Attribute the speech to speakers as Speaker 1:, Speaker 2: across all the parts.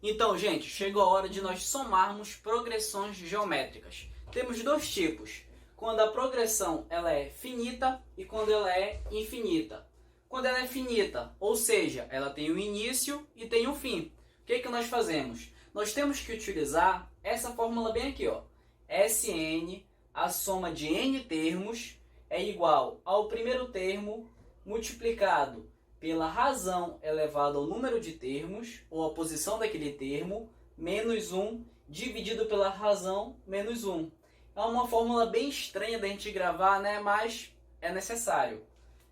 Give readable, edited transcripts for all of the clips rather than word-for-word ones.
Speaker 1: Então, gente, chegou a hora de nós somarmos progressões geométricas. Temos dois tipos, quando a progressão ela é finita e quando ela é infinita. Quando ela é finita, ou seja, ela tem um início e tem um fim. O que nós fazemos? Nós temos que utilizar essa fórmula bem aqui, ó. Sn, a soma de n termos, é igual ao primeiro termo multiplicado pela razão elevada ao número de termos, ou a posição daquele termo, menos 1, dividido pela razão menos 1. É uma fórmula bem estranha da gente gravar, né? Mas é necessário.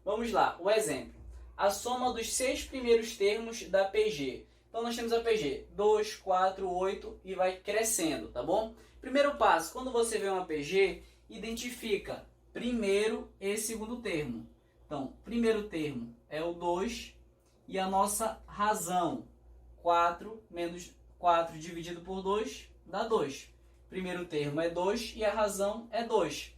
Speaker 1: Vamos lá, o exemplo. A soma dos 6 primeiros termos da PG. Então nós temos a PG 2, 4, 8 e vai crescendo, tá bom? Primeiro passo, quando você vê uma PG, identifica primeiro e segundo termo. Então, primeiro termo é o 2 e a nossa razão, 4 menos 4 dividido por 2 dá 2. Primeiro termo é 2 e a razão é 2.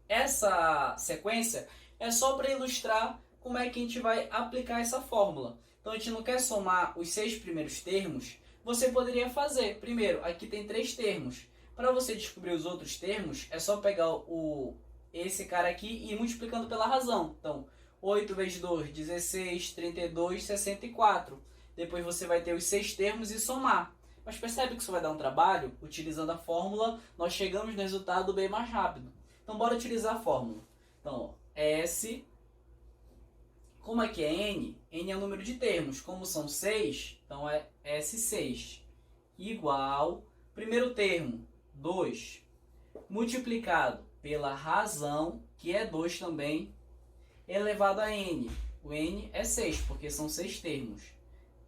Speaker 1: Essa sequência é só para ilustrar como é que a gente vai aplicar essa fórmula. Então, a gente não quer somar os 6 primeiros termos, você poderia fazer. Primeiro, aqui tem 3 termos. Para você descobrir os outros termos, é só pegar esse cara aqui e ir multiplicando pela razão. Então, 8 vezes 2, 16, 32, 64. Depois você vai ter os 6 termos e somar. Mas percebe que isso vai dar um trabalho? Utilizando a fórmula, nós chegamos no resultado bem mais rápido. Então, bora utilizar a fórmula. Então, ó, S, como aqui é N, N é o número de termos. Como são 6, então é S6 igual, primeiro termo, 2, multiplicado pela razão, que é 2 também, elevado a N. O N é 6, porque são 6 termos.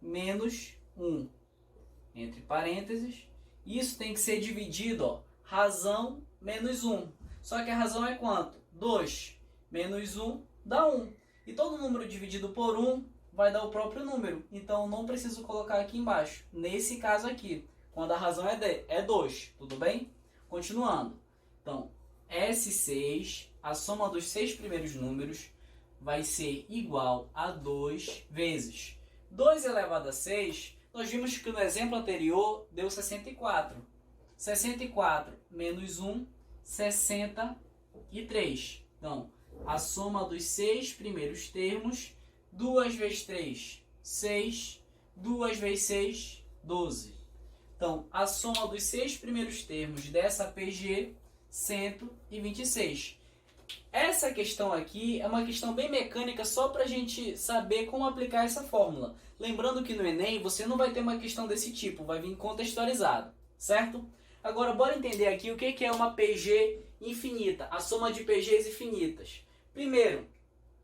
Speaker 1: Menos 1, entre parênteses. Isso tem que ser dividido, ó, razão menos 1. Só que a razão é quanto? 2 menos 1 dá 1. E todo número dividido por 1 vai dar o próprio número. Então, não preciso colocar aqui embaixo. Nesse caso aqui, quando a razão é 2, tudo bem? Continuando. Então, S6, a soma dos 6 primeiros números, vai ser igual a 2 vezes 2 elevado a 6. Nós vimos que no exemplo anterior deu 64. 64 menos 1, 63. Então, a soma dos 6 primeiros termos, 2 vezes 3, 6, 2 vezes 6, 12. Então, a soma dos 6 primeiros termos dessa PG, 126. Essa questão aqui é uma questão bem mecânica, só para a gente saber como aplicar essa fórmula. Lembrando que no Enem você não vai ter uma questão desse tipo, vai vir contextualizado, certo? Agora, bora entender aqui o que é uma PG infinita, a soma de PGs infinitas. Primeiro,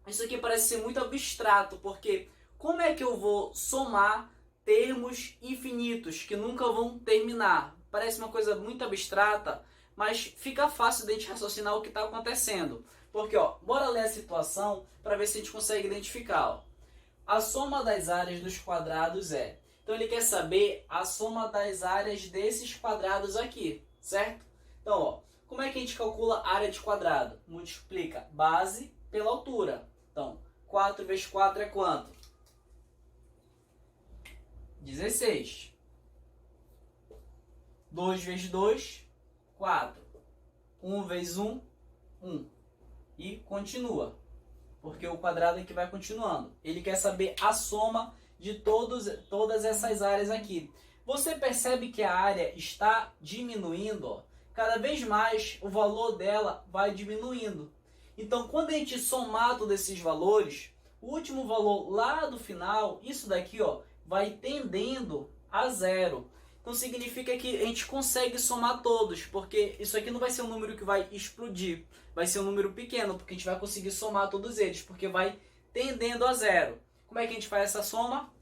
Speaker 1: isso aqui parece ser muito abstrato, porque como é que eu vou somar termos infinitos que nunca vão terminar? Parece uma coisa muito abstrata, mas fica fácil de a gente raciocinar o que está acontecendo. Porque, ó, bora ler a situação para ver se a gente consegue identificar. Ó. A soma das áreas dos quadrados é... Então, ele quer saber a soma das áreas desses quadrados aqui, certo? Então, ó, como é que a gente calcula a área de quadrado? Multiplica base pela altura. Então, 4 vezes 4 é quanto? 16. 2 vezes 2, 4. 1 vezes 1, 1. E continua. Porque o quadrado aqui vai continuando. Ele quer saber a soma de todas essas áreas aqui. Você percebe que a área está diminuindo, ó. Cada vez mais o valor dela vai diminuindo. Então, quando a gente somar todos esses valores, o último valor lá do final, isso daqui, ó, vai tendendo a zero. Então, significa que a gente consegue somar todos, porque isso aqui não vai ser um número que vai explodir. Vai ser um número pequeno, porque a gente vai conseguir somar todos eles, porque vai tendendo a zero. Como é que a gente faz essa soma?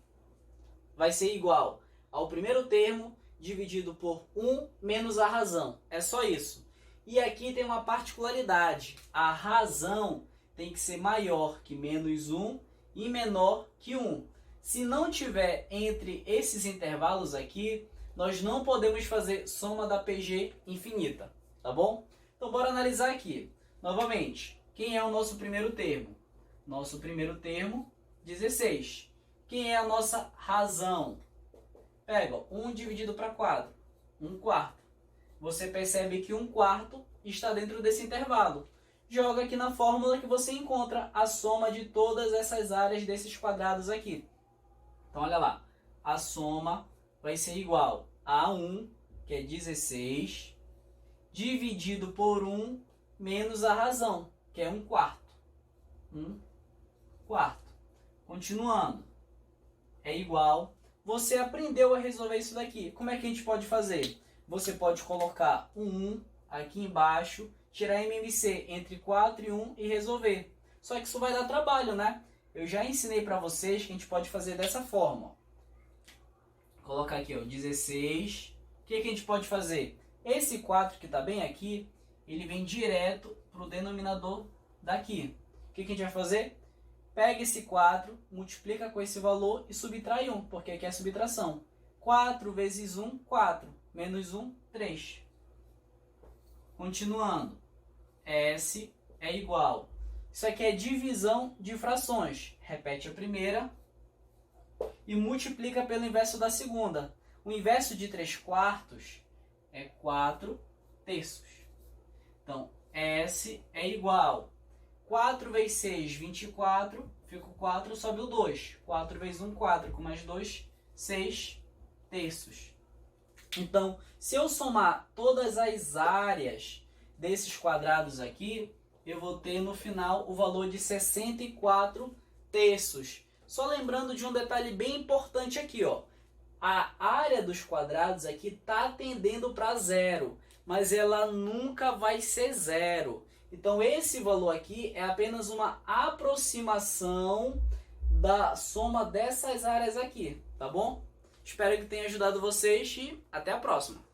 Speaker 1: Vai ser igual ao primeiro termo dividido por 1 menos a razão. É só isso. E aqui tem uma particularidade. A razão tem que ser maior que menos 1 e menor que 1. Se não tiver entre esses intervalos aqui, nós não podemos fazer soma da PG infinita. Tá bom? Então, bora analisar aqui. Novamente, quem é o nosso primeiro termo? Nosso primeiro termo, 16. Quem é a nossa razão? Pega, ó, 1 dividido para 4, 1/4. Você percebe que 1/4 está dentro desse intervalo. Joga aqui na fórmula que você encontra a soma de todas essas áreas desses quadrados aqui. Então, olha lá. A soma vai ser igual a 1, que é 16, dividido por 1 menos a razão, que é 1/4. 1/4. Continuando. É igual. Você aprendeu a resolver isso daqui. Como é que a gente pode fazer? Você pode colocar um 1 aqui embaixo, tirar MMC entre 4 e 1 e resolver. Só que isso vai dar trabalho, né? Eu já ensinei para vocês que a gente pode fazer dessa forma. Vou colocar aqui, ó, 16. O que a gente pode fazer? Esse 4 que está bem aqui, ele vem direto para o denominador daqui. O que a gente vai fazer? Pega esse 4, multiplica com esse valor e subtrai 1, porque aqui é a subtração. 4 vezes 1, 4. Menos 1, 3. Continuando. S é igual. Isso aqui é divisão de frações. Repete a primeira e multiplica pelo inverso da segunda. O inverso de 3/4 é 4/3. Então, S é igual. 4 vezes 6, 24. Fica o 4, sobe o 2. 4 vezes 1, 4. Com mais 2, 6/3. Então, se eu somar todas as áreas desses quadrados aqui, eu vou ter no final o valor de 64/3. Só lembrando de um detalhe bem importante aqui, ó. A área dos quadrados aqui está tendendo para zero, mas ela nunca vai ser zero. Então, esse valor aqui é apenas uma aproximação da soma dessas áreas aqui, tá bom? Espero que tenha ajudado vocês e até a próxima!